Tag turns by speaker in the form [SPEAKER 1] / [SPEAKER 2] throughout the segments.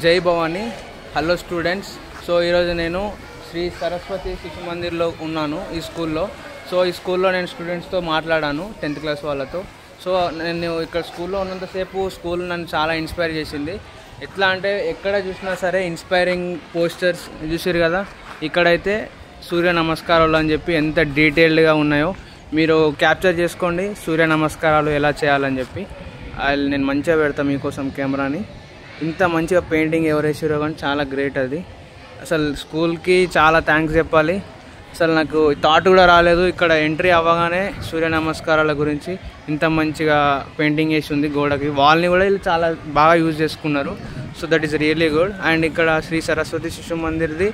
[SPEAKER 1] జై Bhavani. Hello students. So ఈరోజు నేను శ్రీ సరస్వతి శిశు మందిర్లో ఉన్నాను ఈ స్కూల్లో. సో ఈ స్కూల్లో నేను స్టూడెంట్స్తో మాట్లాడాను 10th క్లాస్ వాళ్ళతో. సో నేను ఇక్కడ స్కూల్లో ఉన్నంతసేపు స్కూల్ నన్ను చాలా ఇన్స్పైర్ చేసింది. ఎట్లా అంటే ఎక్కడ చూసినా సరే ఇన్స్పైరింగ్ పోస్టర్స్ చూసారు కదా. ఇక్కడైతే సూర్య నమస్కారాలు అని చెప్పి ఎంత డీటెయిల్డ్గా ఉన్నాయో మీరు క్యాప్చర్ చేసుకోండి. సూర్య నమస్కారాలు ఎలా చేయాలని చెప్పి నేను మంచిగా పెడతాను మీకోసం కెమెరాని. ఇంత మంచిగా పెయింటింగ్ ఎవరు వేసారో కానీ చాలా గ్రేట్ అది. అసలు స్కూల్కి చాలా థ్యాంక్స్ చెప్పాలి. అసలు నాకు థాట్ కూడా రాలేదు ఇక్కడ ఎంట్రీ అవ్వగానే సూర్య నమస్కారాల గురించి ఇంత మంచిగా పెయింటింగ్ వేసి ఉంది గోడకి. వాళ్ళని కూడా వీళ్ళు చాలా బాగా యూజ్ చేసుకున్నారు. So that is really good. And ఇక్కడ శ్రీ సరస్వతి శిశు మందిర్ది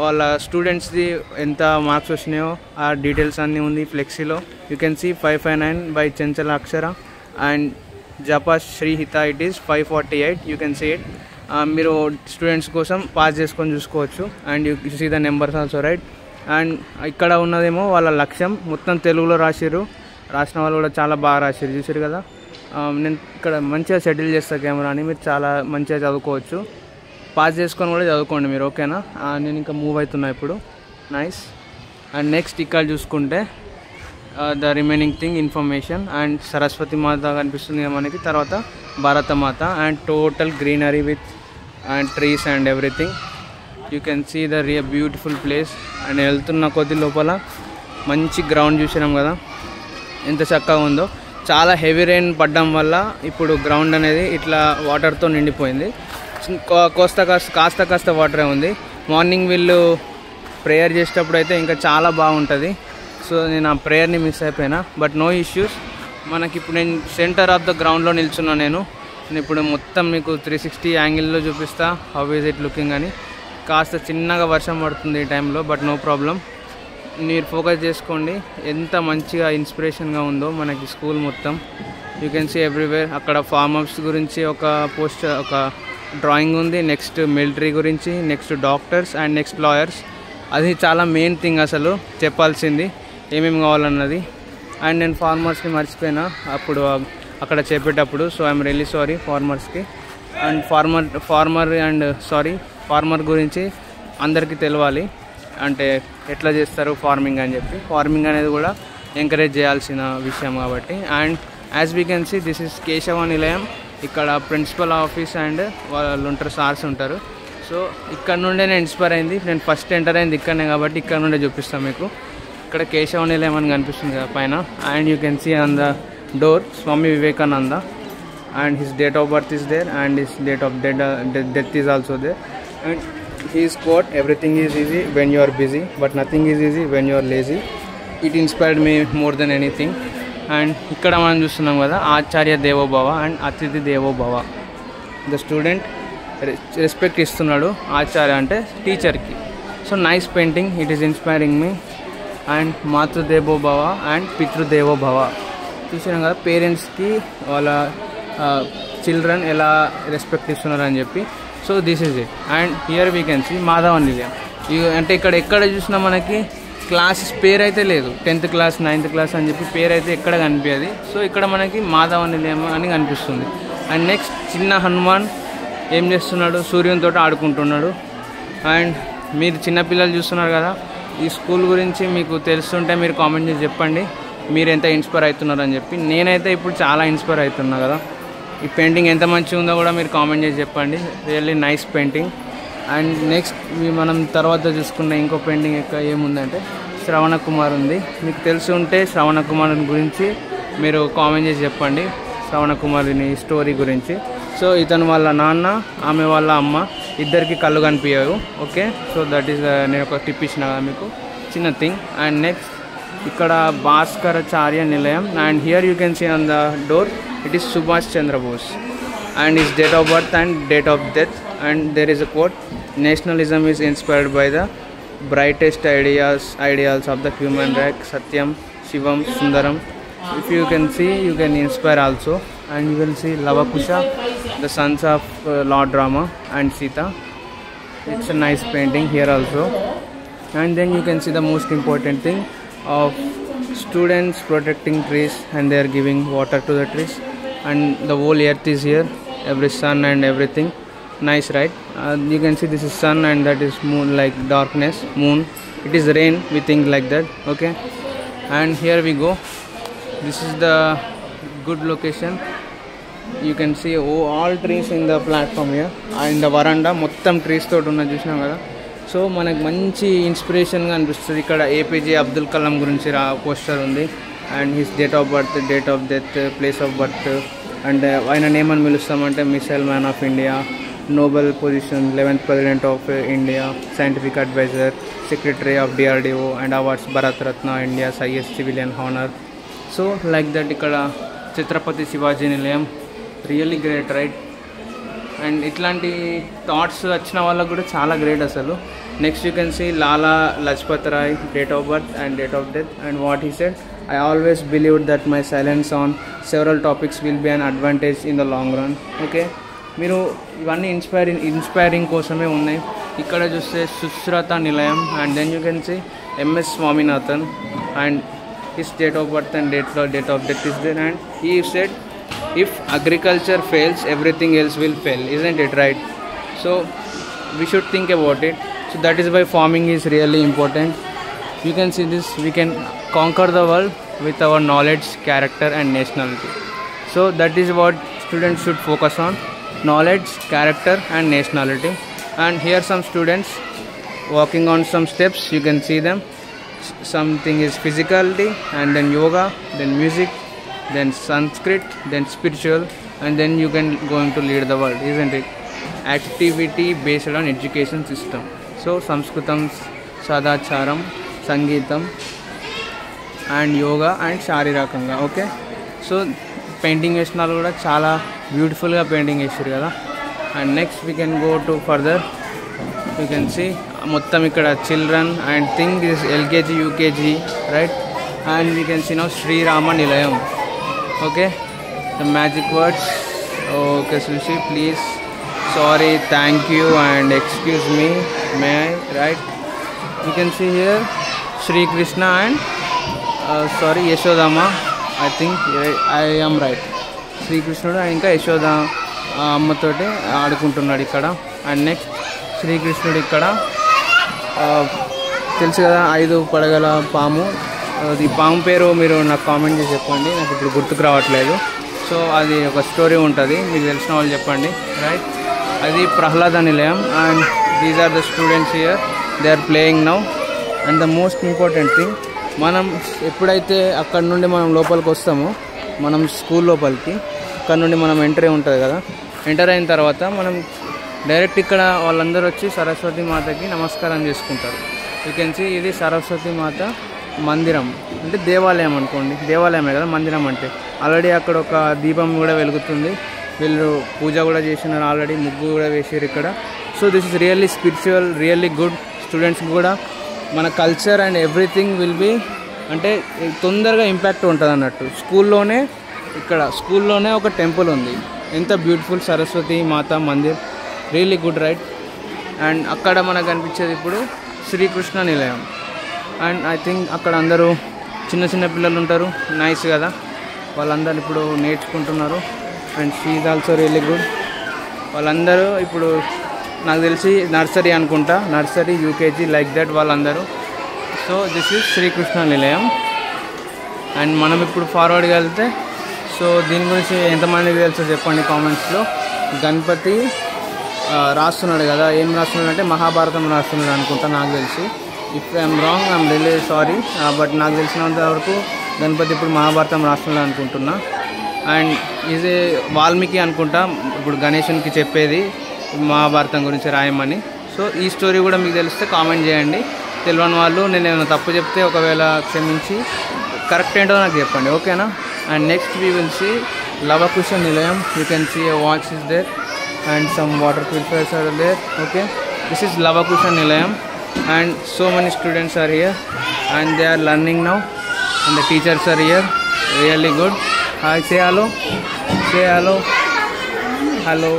[SPEAKER 1] వాళ్ళ స్టూడెంట్స్ది ఎంత మార్క్స్ వచ్చినాయో ఆ డీటెయిల్స్ అన్నీ ఉంది ఫ్లెక్సీలో. You can see 559 by Chenchala Akshara and Japa Srihitha it is 548. You can see it. మీరు స్టూడెంట్స్ కోసం పాస్ చేసుకొని చూసుకోవచ్చు. And you see the numbers also right. And ఇక్కడ ఉన్నదేమో వాళ్ళ లక్ష్యం మొత్తం తెలుగులో రాసిర్రు. రాసిన వాళ్ళు కూడా చాలా బాగా రాసిర్రు చూసారు కదా. నేను ఇక్కడ మంచిగా సెటిల్ చేస్తాను కెమెరాని. మీరు చాలా మంచిగా చదువుకోవచ్చు. పాస్ చేసుకొని కూడా చదువుకోండి మీరు. ఓకేనా. నేను ఇంకా మూవ్ అవుతున్నా ఇప్పుడు. నైస్. అండ్ నెక్స్ట్ ఇక్కడ చూసుకుంటే the remaining thing information and Saraswati Mata కనిపిస్తుంది మనకి. తర్వాత Bharatmata and total greenery with and trees and everything. You can see the beautiful place. And వెళ్తున్న కొద్ది లోపల మంచి గ్రౌండ్ చూసినాం కదా ఎంత చక్కగా ఉందో. చాలా హెవీ రెయిన్ పడడం వల్ల ఇప్పుడు గ్రౌండ్ అనేది ఇట్లా వాటర్తో నిండిపోయింది. కాస్త వాటరే ఉంది. మార్నింగ్ వీళ్ళు ప్రేయర్ చేసేటప్పుడు అయితే ఇంకా చాలా బాగుంటుంది. సో నేను ఆ ప్రేయర్ని మిస్ అయిపోయినా. But no issues. మనకి ఇప్పుడు నేను సెంటర్ ఆఫ్ ద గ్రౌండ్లో నిల్చున్నా. నేను ఇప్పుడు మొత్తం మీకు 360 యాంగిల్లో చూపిస్తా హౌ ఈజ్ ఇట్ లుకింగ్ అని. కాస్త చిన్నగా వర్షం పడుతుంది ఈ టైంలో. But no problem. మీరు ఫోకస్ చేసుకోండి ఎంత మంచిగా ఇన్స్పిరేషన్గా ఉందో మనకి స్కూల్ మొత్తం. You can see everywhere. అక్కడ ఫార్మ్ హౌస్ గురించి ఒక పోస్టర్ ఒక డ్రాయింగ్ ఉంది. నెక్స్ట్ మిలిటరీ గురించి, next doctors and next lawyers. అది చాలా మెయిన్ థింగ్ అసలు చెప్పాల్సింది ఏమేమి కావాలన్నది. అండ్ నేను ఫార్మర్స్ని మర్చిపోయినా అప్పుడు అక్కడ చెప్పేటప్పుడు. సో ఐఎమ్ రియల్లీ సారీ ఫార్మర్స్కి. అండ్ ఫార్మర్ గురించి అందరికీ తెలవాలి. అంటే ఎట్లా చేస్తారు ఫార్మింగ్ అని చెప్పి. ఫార్మింగ్ అనేది కూడా ఎంకరేజ్ చేయాల్సిన విషయం కాబట్టి. And as we can see this is Keshava Nilayam. ఇక్కడ ప్రిన్సిపల్ ఆఫీస్ అండ్ వాళ్ళు ఉంటారు, సార్స్ ఉంటారు. సో ఇక్కడ నుండే నేను ఇన్స్పైర్ అయింది. నేను ఫస్ట్ ఎంటర్ అయింది ఇక్కడనే కాబట్టి ఇక్కడ నుండే చూపిస్తాను మీకు. ఇక్కడ కేశవ నిలయం అని కనిపిస్తుంది కదా పైన. And you can see on the door Swami Vivekananda and his date of birth is there and his date of death is also there. And his quote everything is easy when you are busy but nothing is easy when you are lazy. It inspired me more than anything. And ఇక్కడ మనం చూస్తున్నాం కదా ఆచార్య దేవోభవ and అతిథి దేవోభవ. The student respect ఇస్తున్నాడు ఆచార్య అంటే టీచర్కి. So nice painting. It is inspiring me. And మాతృదేవోభవ అండ్ పితృదేవోభవ. చూసినాం కదా పేరెంట్స్కి వాళ్ళ చిల్డ్రన్ ఎలా రెస్పెక్ట్ ఇస్తున్నారు అని చెప్పి. So this is it. And here we can see Madhava Nilayam. అంటే ఇక్కడ ఎక్కడ చూసినా మనకి క్లాసెస్ పేరు అయితే లేదు. 10th క్లాస్ 9th క్లాస్ అని చెప్పి పేరు అయితే ఎక్కడ కనిపించదు. సో ఇక్కడ మనకి మాధవ నిలయం అని కనిపిస్తుంది. అండ్ నెక్స్ట్ చిన్న హనుమాన్ ఏం చేస్తున్నాడు, సూర్యునితో ఆడుకుంటున్నాడు. అండ్ మీరు చిన్నపిల్లలు చూస్తున్నారు కదా. ఈ స్కూల్ గురించి మీకు తెలుస్తుంటే మీరు కామెంట్ చేసి చెప్పండి మీరు ఎంత ఇన్స్పైర్ అవుతున్నారు అని చెప్పి. నేనైతే ఇప్పుడు చాలా ఇన్స్పైర్ అవుతున్నా కదా. ఈ పెయింటింగ్ ఎంత మంచిగా ఉందో కూడా మీరు కామెంట్ చేసి చెప్పండి. Really nice painting. And next మనం తర్వాత చూసుకున్న ఇంకో పెయింటింగ్ ఇక్కడ ఏముందంటే శ్రవణ కుమార్ ఉంది. మీకు తెలిసి ఉంటే శ్రవణ కుమార్ గురించి మీరు కామెంట్ చేసి చెప్పండి. శ్రవణ కుమారుని స్టోరీ గురించి. సో ఇతను వాళ్ళ నాన్న, ఆమె వాళ్ళ అమ్మ ఇద్దరికి కళ్ళు కనిపించవు. ఓకే. సో దట్ ఈస్ నేను ఒక టిప్ ఇచ్చిన కదా మీకు చిన్న థింగ్. అండ్ నెక్స్ట్ ఇక్కడ Bhaskaracharya Nilayam. And here you can see on the door it is Subhash Chandra Bose and his date of birth and date of death. And there is a quote nationalism is inspired by the brightest ideals of the human race, Satyam, Shivam, Sundaram. If you can see, you can inspire also. And you will see Lavakusha, the sons of Lord Rama and Sita. It's a nice painting here also. And then you can see the most important thing of students protecting trees and they are giving water to the trees. And the whole earth is here, every sun and everything. Nice, right? You can see this is sun and that is moon, like darkness, moon. It is rain, we think like that, okay? And here we go. This is the good location. You can see all trees in the platform here. In the veranda, మొత్తం trees తోటి ఉన్న చూసినాం కదా. So మనకు మంచి ఇన్స్పిరేషన్గా అనిపిస్తుంది. ఇక్కడ ఏపీజే అబ్దుల్ కలాం గురించి పోస్టర్ ఉంది. And his date of birth, date of death, place of birth, and ఆయన నేమ్ అని పిలుస్తామంటే missile man of India, Nobel position, 11th president of India, scientific adviser, secretary of DRDO, and awards Bharat Ratna, India's highest civilian honour. So like that ఇక్కడ Chhatrapati Shivaji Nilayam, really great, right? And ఇట్లాంటి thoughts వచ్చిన వాళ్ళకు కూడా చాలా great అసలు. Next you can see Lala Lajpat Rai, date of birth and date of death, and what he said, I always believed that my silence on several topics will be an advantage in the long run. Okay, మీరు ఇవన్నీ inspiring కోసమే ఉన్నాయి. ఇక్కడ చూస్తే Sushruta Nilayam, and then you can see MS Swaminathan, and his date of birth and date of death is there. And he said, if agriculture fails, everything else will fail, isn't it, right? So we should think about it. So that is why farming is really important. You can see this, we can conquer the world with our knowledge, character and nationality. So that is what students should focus on, knowledge, character and nationality. And here some students walking on some steps, you can see them. Something is physicality, and then yoga, then music, then Sanskrit, then spiritual, and then you can going to lead the world, isn't it? Activity based on education system. So Sanskritam, Sadacharam, Sangeetam, and yoga and Shariraka. Okay, so painting వేసినారు కూడా చాలా బ్యూటిఫుల్గా painting వేసారు కదా. And next we can go to further. You can see మొత్తం ఇక్కడ children and thing is LKG UKG, right? And we can see now Srirama Nilayam. Okay, the magic words. Okay, Sushi, please, sorry, thank you and excuse me, may I, right? You can see here Shri Krishna and sorry, Yashodama, I think I am right. Shri Krishna and ఇంకా యశోద అమ్మతోటి ఆడుకుంటున్నాడు ఇక్కడ. And next శ్రీకృష్ణుడు ఇక్కడ తెలుసు కదా 5 పడగల పాము. ఈ పాము పేరు మీరు నాకు కామెంట్ చేసి చెప్పండి, నాకు ఇప్పుడు గుర్తుకు రావట్లేదు. సో అది ఒక స్టోరీ ఉంటుంది, మీకు తెలిసిన వాళ్ళు చెప్పండి, రైట్? అది Prahlada Nilayam. And these are the students here, they are playing now. And the most important thing, మనం ఎప్పుడైతే అక్కడ నుండి మనం లోపలికి వస్తామో, మనం స్కూల్ లోపలికి, అక్కడ నుండి మనం ఎంట్రీ ఉంటుంది కదా, ఎంటర్ అయిన తర్వాత మనం డైరెక్ట్ ఇక్కడ వాళ్ళందరూ వచ్చి సరస్వతి మాతకి నమస్కారం చేసుకుంటారు. యూ కెన్ సీ ఇది సరస్వతి మాత మందిరం, అంటే దేవాలయం అనుకోండి, దేవాలయమే కదా మందిరం అంటే. ఆల్రెడీ అక్కడ ఒక దీపం కూడా వెలుగుతుంది, వీళ్ళు పూజ కూడా చేసినారు, ఆల్రెడీ ముగ్గు కూడా వేసారు ఇక్కడ. So this is really spiritual, really good. Students కూడా మన culture and everything will be అంటే తొందరగా ఇంపాక్ట్ ఉంటుంది అన్నట్టు. స్కూల్లోనే ఒక టెంపుల్ ఉంది, ఎంత beautiful, Saraswati Mata Mandir, really good, right? And అక్కడ మనకు కనిపించేది ఇప్పుడు శ్రీకృష్ణ నిలయం. అండ్ ఐ థింక్ అక్కడ అందరూ చిన్న పిల్లలు ఉంటారు, నైస్ కదా, వాళ్ళందరూ ఇప్పుడు నేర్చుకుంటున్నారు. And she is also really good. వాళ్ళందరూ ఇప్పుడు నాకు తెలిసి నర్సరీ అనుకుంటా, నర్సరీ UKG లైక్ దట్ వాళ్ళందరూ. సో దిస్ ఈజ్ శ్రీకృష్ణ నిలయం. అండ్ మనం ఇప్పుడు ఫార్వర్డ్గా వెళ్తే, సో దీని గురించి ఎంతమందికి తెలుసో చెప్పండి కామెంట్స్లో. గణపతి రాస్తున్నాడు కదా, ఏం రాస్తున్నాడు అంటే మహాభారతం రాస్తున్నాడు అనుకుంటా నాకు తెలిసి. If I'm wrong, I'm really sorry, but నాకు తెలిసినంత వరకు గణపతి ఇప్పుడు మహాభారతం రాస్తున్నాడు అనుకుంటున్నా. అండ్ ఇది వాల్మీకి అనుకుంటా ఇప్పుడు గణేశునికి చెప్పేది మహాభారతం గురించి రాయమని. సో ఈ స్టోరీ కూడా మీకు తెలిస్తే కామెంట్ చేయండి. తెలియని వాళ్ళు నేను ఏమైనా తప్పు చెప్తే ఒకవేళ క్షమించి కరెక్ట్ ఏంటో నాకు చెప్పండి, ఓకేనా? And next we will see Lavakusha Nilayam. You can see a watch is there and some water purifiers are there. Okay, this is Lavakusha Nilayam, and so many students are here and they are learning now, and the teachers are here, really good. Hi, say hello, say hello, hello.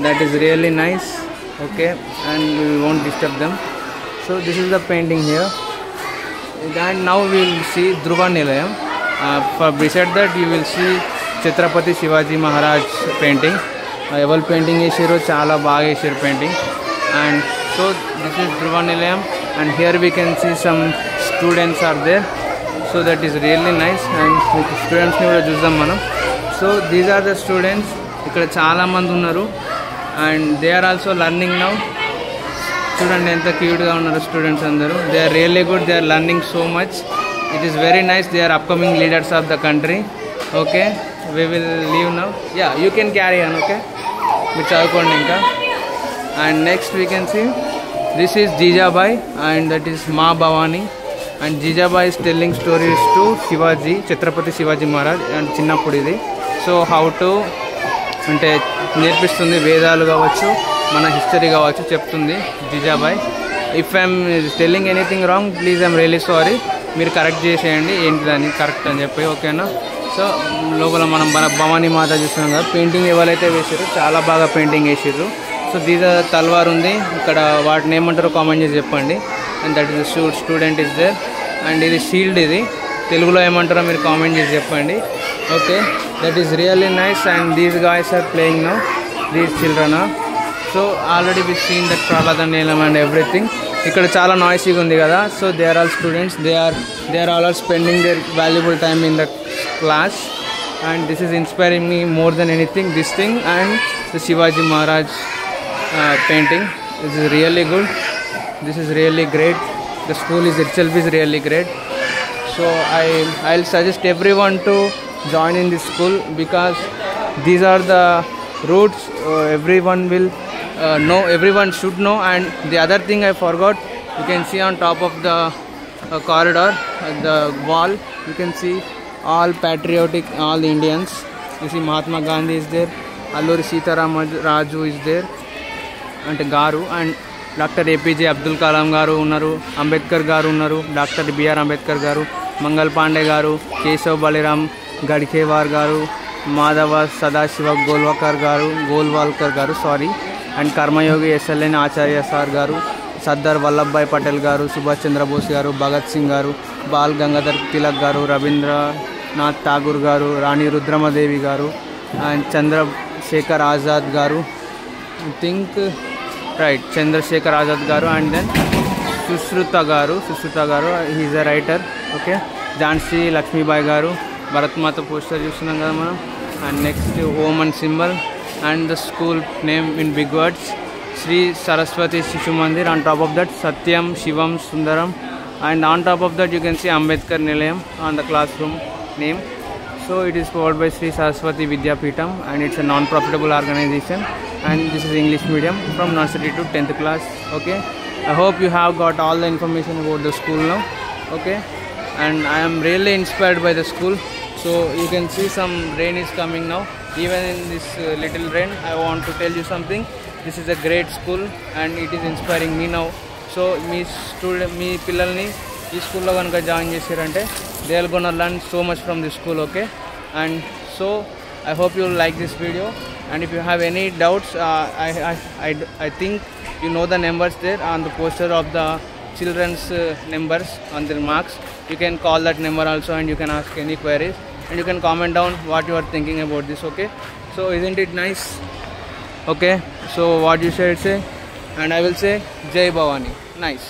[SPEAKER 1] That is really nice. Okay, and we won't disturb them. So this is the painting here, and now we will see Dhruva Nilayam. For beside that you will see Chhatrapati Shivaji Maharaj painting. ఎవరు painting వేసారో చాలా బాగా వేసారు painting. And so this is Dhruva Nilayam and here we can see some students are there. So that is really nice. And స్టూడెంట్స్ని కూడా చూద్దాం మనం. So these are the students. ఇక్కడ చాలామంది ఉన్నారు and they are also learning now. చూడండి ఎంత క్యూట్గా ఉన్నారు స్టూడెంట్స్ అందరూ. They are really good. They are learning so much. It is very nice. They are upcoming leaders of the country. Okay, we will leave now. Yeah, you can carry on. Okay, మీరు చదువుకోండి ఇంకా. And next we can see this is Jijabai and that is Maa Bhavani. And Jijabai is telling stories to Shivaji, Chhatrapati Shivaji Maharaj. And చిన్నప్పుడు ఇది. So how to అంటే నేర్పిస్తుంది, వేదాలు కావచ్చు, మన హిస్టరీ కావచ్చు చెప్తుంది Jijabai. If I'm telling anything wrong please I'm really sorry. మీరు కరెక్ట్ చేసేయండి ఏంటి దాన్ని కరెక్ట్ అని చెప్పి. ఓకేనా? సో లోపల మనం మన భవానీ మాత చూస్తున్నాం కదా. పెయింటింగ్ ఎవరైతే వేసారో చాలా బాగా పెయింటింగ్ వేసారు. సో దీస్ తల్వార్ ఉంది ఇక్కడ. వాటిని ఏమంటారో కామెంట్ చేసి చెప్పండి. And that is student is there. And ఇది షీల్డ్. ఇది తెలుగులో ఏమంటారో మీరు కామెంట్ చేసి చెప్పండి. Okay, that is really nice. And these guys are playing now, these children. So already we seen that Prahlada Nilayam and everything. ఇక్కడ చాలా నాయిసీగా ఉంది కదా. So they are all students. They are all are spending their valuable time in the class and this is inspiring me more than anything, this thing and the Shivaji Maharaj painting. This is really good. This is really great. The school is itself is really great. So I'll suggest everyone to join in this school because these are the roots everyone will know, everyone should know. And the other thing I forgot, you can see on top of the corridor, the wall, you can see all patriotic, all Indians. You see Mahatma Gandhi is there, Alluri Sitaramraju is there, and Garu, and Dr. APJ Abdul Kalam Garu unnaru, Ambedkar Garu unnaru, Dr. BR Ambedkar Garu, Mangal Pandey Garu, Keshav Baliram Gadkhewar Garu, Madhava Sadashiva Golwalkar Garu, sorry, and Karmayogi SLN Acharya Sar Garu, Sardar Vallabhbhai Patel Garu, Subhash Chandra Bose Garu, Bhagat Singh Garu, Bal Gangadhar Tilak Garu, Rabindranath Tagore Garu, Rani Rudramadevi Garu, and Chandrasekhar Azad Garu. I think right, Chandrasekhar Azad Garu, and then Sushruta Garu, he is a writer. Okay, Jhansi Lakshmibai Garu, Bharat Mata poster చూస్తున్నాం కదా మనం. And next Om and symbol and the school name in big words, Sri Saraswati Shishu Mandir. On top of that Satyam Shivam Sundaram, and on top of that you can see Ambedkar Nilayam on the classroom name. So it is powered by Sri Saraswati Vidyapeetham and it's a non-profitable organization, and this is English medium from nursery to 10th class. Okay, I hope you have got all the information about the school now. Okay, and I am really inspired by the school. So you can see some rain is coming now. Even in this little rain, I want to tell you something. This is a great school and it is inspiring me now. So మీ పిల్లల్ని ఈ స్కూల్లో కనుక join చేసారంటే they are gonna learn so much from this school. Okay, and so I hope you like this video. And if you have any doubts, I think you know the numbers there on the poster of the children's numbers on their marks. You can call that number also and you can ask any queries and you can comment down what you are thinking about this. Okay, so isn't it nice? Okay, so what you should say, and I will say Jai Bhavani. Nice.